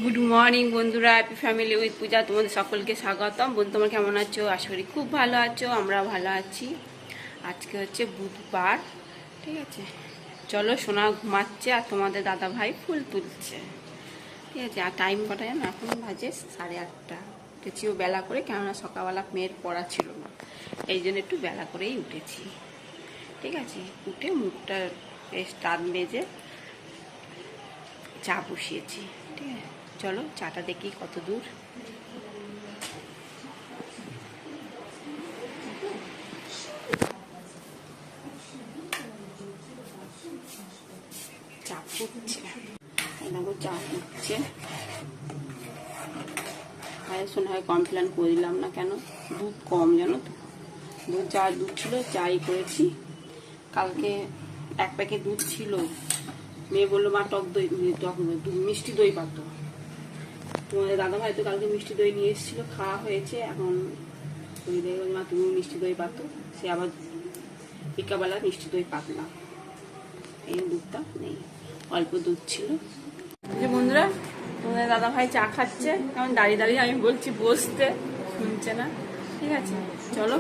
Good morning বন্ধুরা, happy family with পূজা তোমাদের সকলকে স্বাগতম। বন্ধু তোমরা কেমন আছো? আশা করি খুব ভালো আছো, আমরা ভালো আছি। আজকে হচ্ছে বুধবার, ঠিক আছে। চলো, সোনা ঘুমাচ্ছে আর তোমাদের দাদা ভাই ফুল তুলছে, ঠিক আছে। আর টাইম কটা জানো? এখন বাজে 8:30। উঠেছিও বেলা করে, কেননা সকালবেলা মেয়ের পড়া ছিল না, এই জন্য একটু বেলা করেই উঠেছি, ঠিক আছে। উঠে মুখটা স্টার মেজে চা বসিয়েছি, ঠিক আছে। চলো চাটা দেখি কত দূর। চা ফুটছে, চা ফুটছে। শোনা হয় কমপ্লেন করে দিলাম না, কেন? দুধ কম জানো তো, দুধ ছিল, চাই করেছি। কালকে 1 প্যাকেট দুধ ছিল, মেয়ে বললো মা টক দই, মিষ্টি দই পাতো। তোমাদের দাদা ভাই তো কালকে মিষ্টি দই নিয়ে এসেছিল, খাওয়া হয়েছে। এখন ওই দেখো মা তুমি মিষ্টি দই পাতো, সে আবার বিকাবেলা মিষ্টি দই পাতলাম। এই দুধটা নেই, অল্প দুধ ছিল। যে বন্ধুরা, তোমাদের দাদা ভাই চা খাচ্ছে, এখন দাঁড়িয়ে দাঁড়িয়ে আমি বলছি বসতে, শুনছে না, ঠিক আছে। চলো,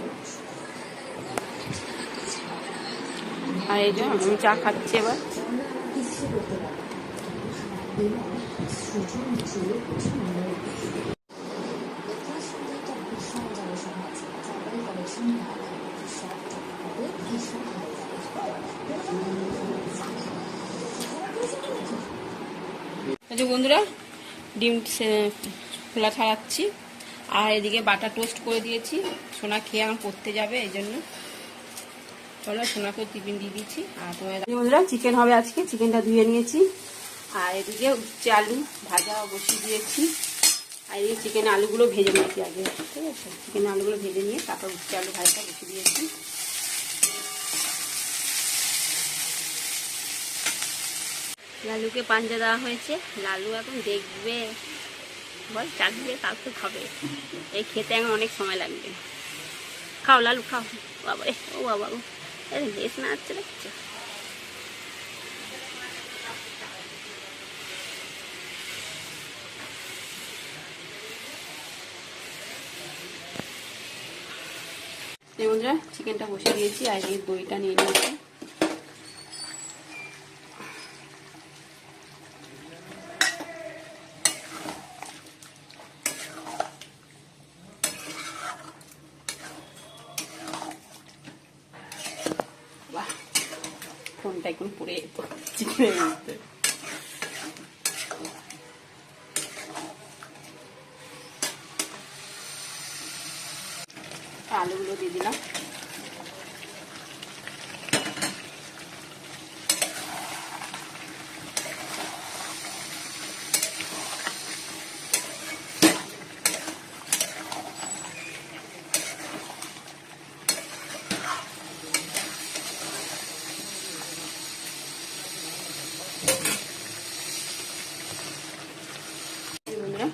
আর এই যে আমি চা খাচ্ছি এবার। আচ্ছা বন্ধুরা, ডিম খোলা ছাড়াচ্ছি, আর এদিকে বাটার টোস্ট করে দিয়েছি। সোনা খেয়ে আমার পড়তে যাবে, এই জন্য চলো সোনাকে টিফিন দিয়ে দিচ্ছি। আর তোমার বন্ধুরা, চিকেন হবে আজকে, চিকেনটা ধুয়ে নিয়েছি। আর এদিকে উচ্ছে আলু ভাজা বসিয়ে দিয়েছি। আর এই চিকেন আলুগুলো ভেজে নিয়েছি আগে, ঠিক আছে। চিকেন আলুগুলো ভেজে নিয়ে তারপর উচ্ছে আলু ভাজাটা বসিয়ে দিয়েছি। লালুকে পাঞ্জা দেওয়া হয়েছে, লালু এখন দেখবে, বল চাকবে, তারপর খাবে। এই খেতে এখন অনেক সময় লাগবে। খাও লালু খাও। বাবা রে, ও বাবা, ও বেশ না আসছে, দেখছো? এই বন্ধুরা, চিকেনটা বসে দিয়েছি, আর এই দইটা নিয়ে নিয়েছি। বাহ, ফোনটা এখন পড়ে যেত চিকেনের মধ্যে। আলুগুলো দিয়ে দিলাম। বন্ধুরা,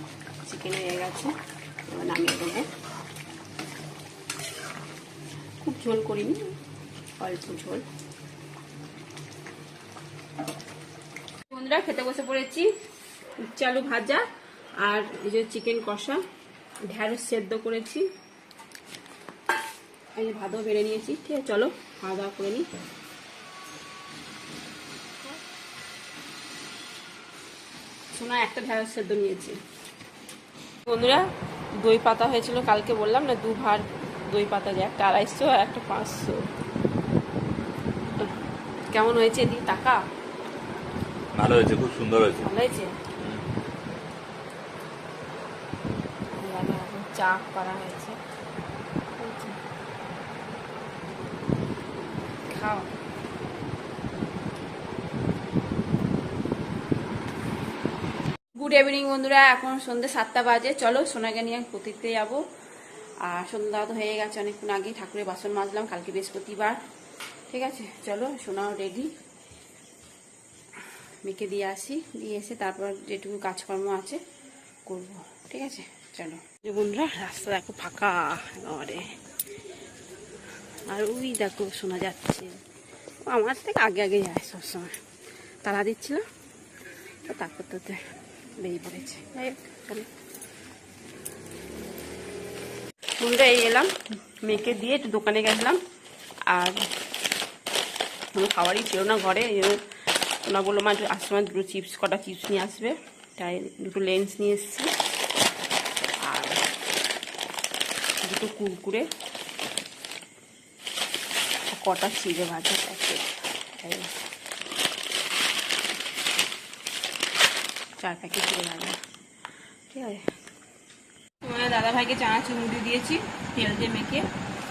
চিকেন হয়ে গেছে, এবার নামিয়ে দেবো। খুব ঝোল করিনি, অল্প ঝোল। বন্ধুরা, খেতে বসে পড়েছি। উচ্ছে আলু ভাজা আর এই যে চিকেন কষা, ঢেঁড়স সেদ্ধ করেছি, এই যে ভাতও বেড়ে নিয়েছি, ঠিক আছে। চলো খাওয়া দাওয়া করে নিই। শোনা একটা ঢেঁড়স সেদ্ধ নিয়েছি। বন্ধুরা, দই পাতা হয়েছিল কালকে, বললাম না 2 ভার দই পাতা, যে একটা 250 আর একটা 500। কেমন হয়েছে দি টাকা? ভালো হয়েছে, খুব সুন্দর হয়েছে। ভালো হয়েছে। চা করা হয়েছে, খাও। গুড ইভিনিং বন্ধুরা, এখন সন্ধ্যে 7টা বাজে। চলো সোনাকে নিয়ে পতিতে যাবো। আর সন্ধ্যা তো হয়ে গেছে অনেকক্ষণ আগে, ঠাকুরের বাসন মাজলাম, কালকে বৃহস্পতিবার, ঠিক আছে। চলো সোনাও রেডি, মেয়েকে দিয়ে আসি, দিয়ে এসে তারপর যেটুকু কাজকর্ম আছে করব, ঠিক আছে। চলো যে বন্ধুরা, রাস্তা দেখো ফাঁকা একেবারে, আর ওই দেখো শোনা যাচ্ছে, আমার থেকে আগে আগে যায় সবসময়, তারা দিচ্ছিল তারপর তো বেরিয়ে পড়েছে। যাই হোক, চলো বন্ধুরা, এই এলাম মেয়েকে দিয়ে একটু দোকানে গেছিলাম, আর কোনো খাবারই ছিল না ঘরে। ওনা বললো মা আসার সময় দুটো চিপস, কটা চিপস নিয়ে আসবে, তাই দুটো লেন্স নিয়ে এসেছি আর দুটো কুরকুরে, কটা চিড়ে ভাজা প্যাকেট, 4 প্যাকেট চিড়ে ভাজা। ঠিক আছে, তোমার দাদাভাইকে চানাচুর মুড়ি দিয়েছি তেল দিয়ে মেখে,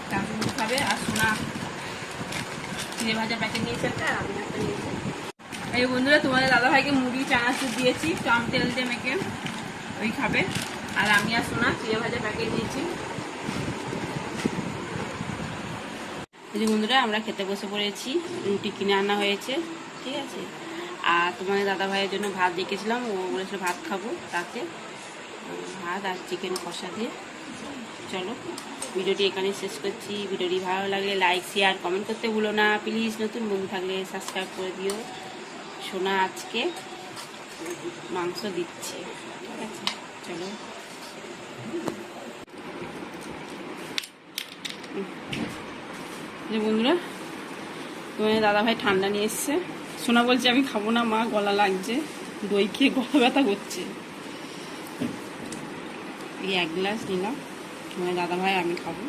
চানাচুর মুড়ি খাবে, আর সোনা চিড়ে ভাজা প্যাকেট নিয়েছে একটা, আর আমি একটা নিয়েছি। এই বন্ধুরা, তোমাদের দাদাভাইকে মুড়ি চানাচুর দিয়েছি টম তেল দিয়ে মেখে, ওই খাবে, আর আমি আর সোনা চিড়ে ভাজা প্যাকেট নিয়েছি। এই বন্ধুরা, আমরা খেতে বসে পড়েছি, রুটি কিনে আনা হয়েছে। ঠিক আছে, আর তোমাদের দাদাভাইয়ের জন্য ভাত দেখেছিলাম, ও বলেছিল ভাত খাবো রাতে, ভাত আর চিকেন কষা দিয়ে। চলো ভিডিওটি এখানে শেষ করছি। ভিডিওটি ভালো লাগলে লাইক, শেয়ার, কমেন্ট করতে ভুলো না প্লিজ। নতুন বন্ধু থাকলে সাবস্ক্রাইব করে দিও। সোনা আজকে মাংস দিচ্ছে। ঠিক আছে, চলো বন্ধুরা, তোমার দাদাভাই ঠান্ডা নিয়ে এসছে। সোনা বলছে আমি খাবো না মা, গলা লাগছে, দই খেয়ে গলা ব্যথা করছে। এই 1 গ্লাস নিলাম, তোমার দাদাভাই আমি খাবো।